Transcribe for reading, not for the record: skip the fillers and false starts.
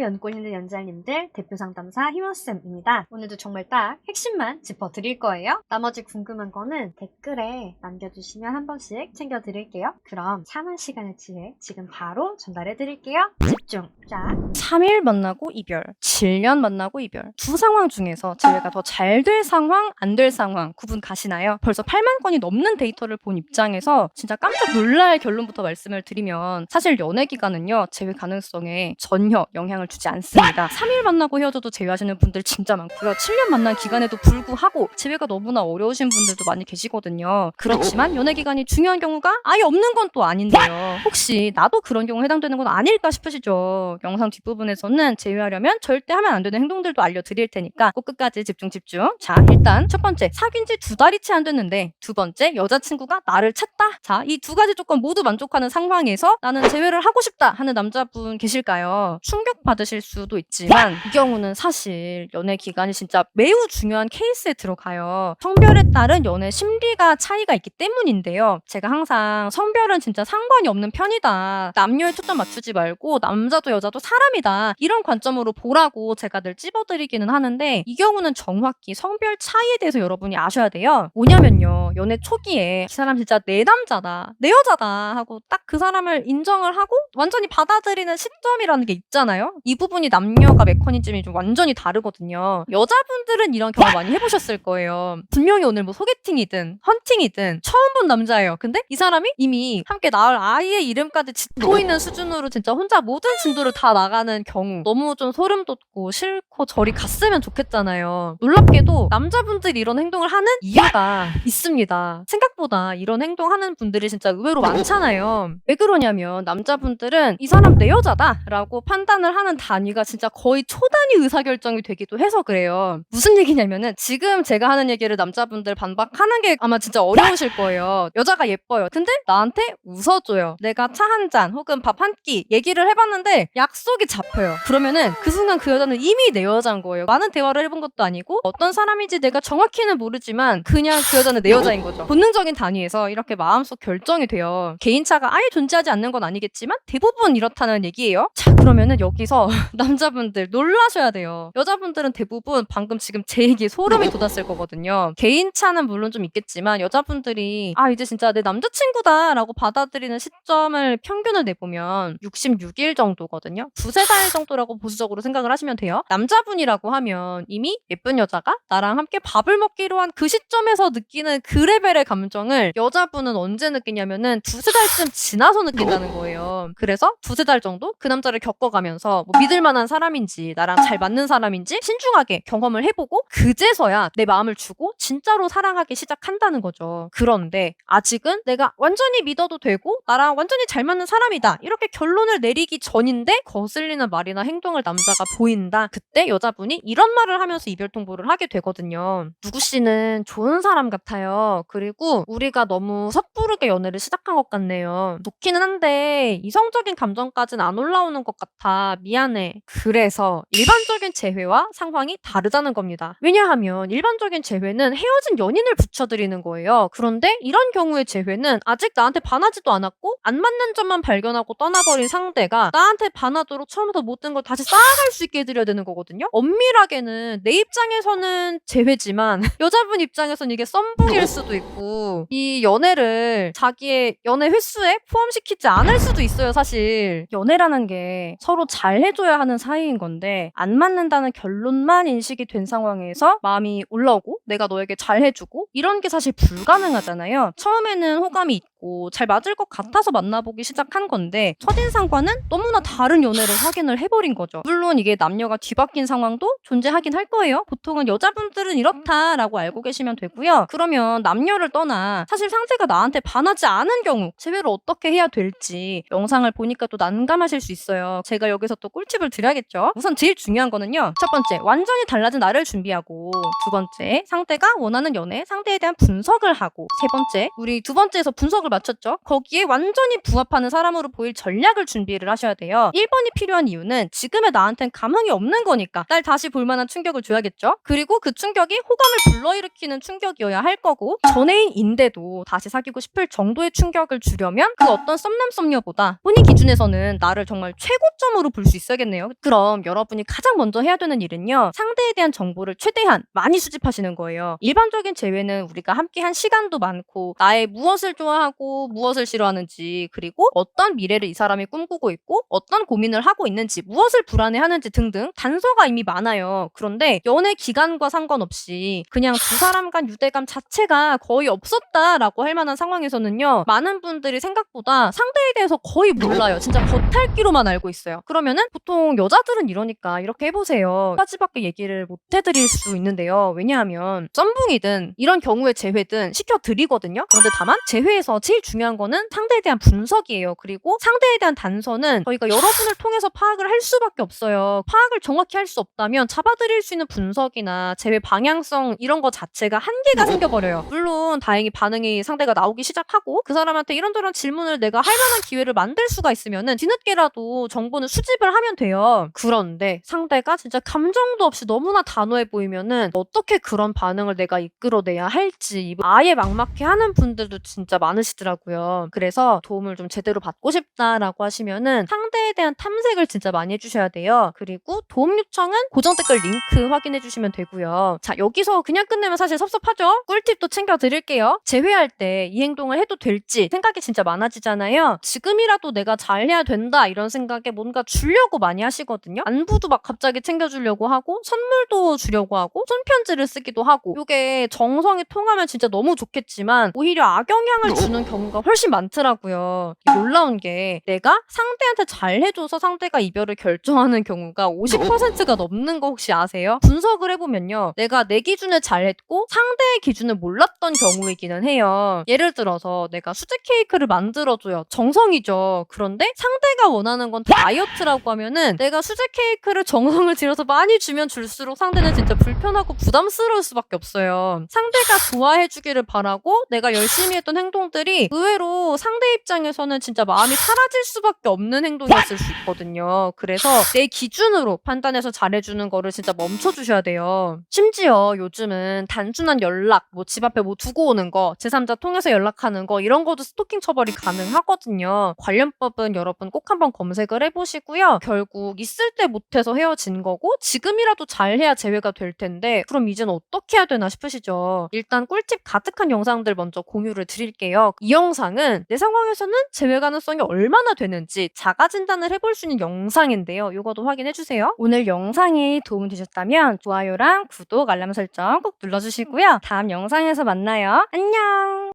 연고 있는 연자님들 대표 상담사 희원쌤입니다. 오늘도 정말 딱 핵심만 짚어드릴 거예요. 나머지 궁금한 거는 댓글에 남겨주시면 한 번씩 챙겨드릴게요. 그럼 참은 시간을 취해 지금 바로 전달해드릴게요. 집중! 자, 3일 만나고 이별, 7년 만나고 이별. 두 상황 중에서 제외가 더 잘 될 상황, 안 될 상황 구분 가시나요? 벌써 8만 건이 넘는 데이터를 본 입장에서 진짜 깜짝 놀랄 결론부터 말씀을 드리면 사실 연애 기간은요, 제외 가능성에 전혀 영향을 주지 않습니다. 3일 만나고 헤어져도 제외하시는 분들 진짜 많고요. 7년 만난 기간에도 불구하고 제외가 너무나 어려우신 분들도 많이 계시거든요. 그렇지만 연애 기간이 중요한 경우가 아예 없는 건 또 아닌데요. 혹시 나도 그런 경우 해당되는 건 아닐까 싶으시죠? 영상 뒷부분에서는 제외하려면 절대 하면 안 되는 행동들도 알려드릴 테니까 꼭 끝까지 집중. 자, 일단 첫 번째, 사귄 지 2달이 채 안 됐는데, 두 번째, 여자친구가 나를 찾다. 자, 이 두 가지 조건 모두 만족하는 상황에서 나는 제외를 하고 싶다 하는 남자분 계실까요? 충격받으실 수도 있지만 이 경우는 사실 연애 기간이 진짜 매우 중요한 케이스에 들어가요. 성별에 따른 연애 심리가 차이가 있기 때문인데요. 제가 항상 성별은 진짜 상관이 없는 편이다. 남녀에 초점 맞추지 말고 남자도 여자도 사람이다. 이런 관점으로 보라고 제가 늘 찝어드리기는 하는데, 이 경우는 정확히 성별 차이에 대해서 여러분이 아셔야 돼요. 뭐냐면요, 연애 초기에 이 사람 진짜 내 남자다, 내 여자다 하고 딱 그 사람을 인정을 하고 완전히 받아들이는 시점이라는 게 있잖아요. 이 부분이 남녀가 메커니즘이 좀 완전히 다르거든요. 여자분들은 이런 경험 많이 해보셨을 거예요. 분명히 오늘 뭐 소개팅이든 헌팅이든 처음 본 남자예요. 근데 이 사람이 이미 함께 낳을 아이의 이름까지 짓고 있는 수준으로 진짜 혼자 모든 진도를 다 나가는 경우, 너무 좀 소름 돋고 싫고 저리 갔으면 좋겠잖아요. 놀랍게도 남자분들이 이런 행동을 하는 이유가 있습니다. 생각보다 이런 행동하는 분들이 진짜 의외로 많잖아요. 왜 그러냐면 남자분들은 이 사람 내 여자다 라고 판단을 하는 단위가 진짜 거의 초단위 의사결정이 되기도 해서 그래요. 무슨 얘기냐면은 지금 제가 하는 얘기를 남자분들 반박하는 게 아마 진짜 어려우실 거예요. 여자가 예뻐요. 근데 나한테 웃어줘요. 내가 차 한 잔 혹은 밥 한 끼 얘기를 해봤는데 약속이 잡혀요. 그러면은 그 순간 그 여자는 이미 내 여자인 거예요. 많은 대화를 해본 것도 아니고 어떤 사람인지 내가 정확히는 모르지만 그냥 그 여자는 내 여자인 거죠. 본능적인 단위에서 이렇게 마음속 결정이 돼요. 개인차가 아예 존재하지 않는 건 아니겠지만 대부분 이렇다는 얘기예요. 자, 그러면은 여기서 남자분들 놀라셔야 돼요. 여자분들은 대부분 방금 지금 제 얘기에 소름이 돋았을 거거든요. 개인차는 물론 좀 있겠지만 여자분들이 이제 진짜 내 남자친구다 라고 받아들이는 시점을 평균을 내보면 66일 정도거든요. 2-3달 정도라고 보수적으로 생각을 하시면 돼요. 남자분이라고 하면 이미 예쁜 여자가 나랑 함께 밥을 먹기로 한 그 시점에서 느끼는 그 레벨의 감정을 여자분은 언제 느끼냐면은 2-3달쯤 지나서 느낀다는 거예요. 그래서 2-3달 정도 그 남자를 겪어가면서 뭐 믿을 만한 사람인지 나랑 잘 맞는 사람인지 신중하게 경험을 해보고 그제서야 내 마음을 주고 진짜로 사랑하기 시작한다는 거죠. 그런데 아직은 내가 완전히 믿어도 되고 나랑 완전히 잘 맞는 사람이다 이렇게 결론을 내리기 전인데 거슬리는 말이나 행동을 남자가 보인다. 그때 여자분이 이런 말을 하면서 이별 통보를 하게 되거든요. 누구씨는 좋은 사람 같아요. 그리고 우리가 너무 섣부르게 연애를 시작한 것 같네요. 좋기는 한데 이성적인 감정까지는 안 올라오는 것 같아. 미안해. 그래서 일반적인 재회와 상황이 다르다는 겁니다. 왜냐하면 일반적인 재회는 헤어진 연인을 붙여드리는 거예요. 그런데 이런 경우의 재회는 아직 나한테 반하지도 않았고 안 맞는 점만 발견하고 떠나버린 상대가 나한테 반하도록 처음부터 모든 걸 다시 쌓아갈 수 있게 해드려야 되는 거거든요. 엄밀하게는 내 입장에서는 재회지만 여자분 입장에서는 이게 썸북일 수도 있고 이 연애를 자기의 연애 횟수에 포함시키지 않을 수도 있어요. 사실 연애라는 게 서로 잘 해줘야 하는 사이인 건데 안 맞는다는 결론만 인식이 된 상황에서 마음이 올라오고 내가 너에게 잘 해주고 이런 게 사실 불가능하잖아요. 처음에는 호감이 있고 잘 맞을 것 같아서 만나보기 시작한 건데 첫인상과는 너무나 다른 연애를 확인을 해버린 거죠. 물론 이게 남녀가 뒤바뀐 상황도 존재하긴 할 거예요. 보통은 여자분들은 이렇다라고 알고 계시면 되고요. 그러면 남녀를 떠나 사실 상대가 나한테 반하지 않은 경우 재회를 어떻게 해야 될지 영상을 보니까 또 난감하실 수 있어요. 제가 여기서 또 꿀팁을 드려야겠죠. 우선 제일 중요한 거는요, 첫 번째, 완전히 달라진 나를 준비하고, 두 번째, 상대가 원하는 연애, 상대에 대한 분석을 하고, 세 번째, 우리 두 번째에서 분석을 충격을 맞췄죠. 거기에 완전히 부합하는 사람으로 보일 전략을 준비를 하셔야 돼요. 1번이 필요한 이유는 지금의 나한텐 감흥이 없는 거니까 날 다시 볼만한 충격을 줘야겠죠. 그리고 그 충격이 호감을 불러일으키는 충격이어야 할 거고, 전애인인데도 다시 사귀고 싶을 정도의 충격을 주려면 그 어떤 썸남썸녀보다 본인 기준에서는 나를 정말 최고점으로 볼 수 있어야겠네요. 그럼 여러분이 가장 먼저 해야 되는 일은요, 상대에 대한 정보를 최대한 많이 수집하시는 거예요. 일반적인 재회는 우리가 함께한 시간도 많고, 나의 무엇을 좋아하고 무엇을 싫어하는지, 그리고 어떤 미래를 이 사람이 꿈꾸고 있고 어떤 고민을 하고 있는지, 무엇을 불안해하는지 등등 단서가 이미 많아요. 그런데 연애 기간과 상관없이 그냥 두 사람 간 유대감 자체가 거의 없었다라고 할 만한 상황에서는요, 많은 분들이 생각보다 상대에 대해서 거의 몰라요. 진짜 겉핥기로만 알고 있어요. 그러면은 보통 여자들은 이러니까 이렇게 해보세요 까지밖에 얘기를 못 해드릴 수 있는데요. 왜냐하면 썸붕이든 이런 경우의 재회든 시켜드리거든요. 그런데 다만 재회에서 제일 중요한 거는 상대에 대한 분석이에요. 그리고 상대에 대한 단서는 저희가 여러분을 통해서 파악을 할 수밖에 없어요. 파악을 정확히 할 수 없다면 잡아드릴 수 있는 분석이나 재회 방향성 이런 거 자체가 한계가 생겨버려요. 물론 다행히 반응이 상대가 나오기 시작하고 그 사람한테 이런저런 질문을 내가 할 만한 기회를 만들 수가 있으면은 뒤늦게라도 정보는 수집을 하면 돼요. 그런데 상대가 진짜 감정도 없이 너무나 단호해 보이면은 어떻게 그런 반응을 내가 이끌어내야 할지 아예 막막해 하는 분들도 진짜 많으시더라고요. 그래서 도움을 좀 제대로 받고 싶다라고 하시면은 상대에 대한 탐색을 진짜 많이 해주셔야 돼요. 그리고 도움 요청은 고정 댓글 링크 확인해 주시면 되고요. 자, 여기서 그냥 끝내면 사실 섭섭하죠? 꿀팁도 챙겨드릴게요. 재회할 때 이 행동을 해도 될지 생각이 진짜 많아지잖아요. 지금이라도 내가 잘해야 된다 이런 생각에 뭔가 주려고 많이 하시거든요. 안부도 막 갑자기 챙겨주려고 하고 선물도 주려고 하고 손편지를 쓰기도 하고, 이게 정성이 통하면 진짜 너무 좋겠지만 오히려 악영향을 주는 경우가 훨씬 많더라고요. 놀라운 게 내가 상대한테 잘해줘서 상대가 이별을 결정하는 경우가 50%가 넘는 거 혹시 아세요? 분석을 해보면요, 내가 내 기준에 잘했고 상대의 기준을 몰랐던 경우이기는 해요. 예를 들어서 내가 수제 케이크를 만들어줘요. 정성이죠. 그런데 상대가 원하는 건 다이어트라고 하면은 내가 수제 케이크를 정성을 들여서 많이 주면 줄수록 상대는 진짜 불편하고 부담스러울 수밖에 없어요. 상대가 좋아해주기를 바라고 내가 열심히 했던 행동들이 의외로 상대 입장에서는 진짜 마음이 사라질 수밖에 없는 행동이었을 수 있거든요. 그래서 내 기준으로 판단해서 잘해주는 거를 진짜 멈춰주셔야 돼요. 심지어 요즘은 단순한 연락, 뭐 집 앞에 뭐 두고 오는 거, 제3자 통해서 연락하는 거 이런 것도 스토킹 처벌이 가능하거든요. 관련법은 여러분 꼭 한번 검색을 해보시고요. 결국 있을 때 못해서 헤어진 거고 지금이라도 잘해야 재회가 될 텐데 그럼 이제는 어떻게 해야 되나 싶으시죠? 일단 꿀팁 가득한 영상들 먼저 공유를 드릴게요. 이 영상은 내 상황에서는 재회 가능성이 얼마나 되는지 자가 진단을 해볼 수 있는 영상인데요. 이것도 확인해주세요. 오늘 영상이 도움이 되셨다면 좋아요랑 구독, 알람 설정 꼭 눌러주시고요. 다음 영상에서 만나요. 안녕!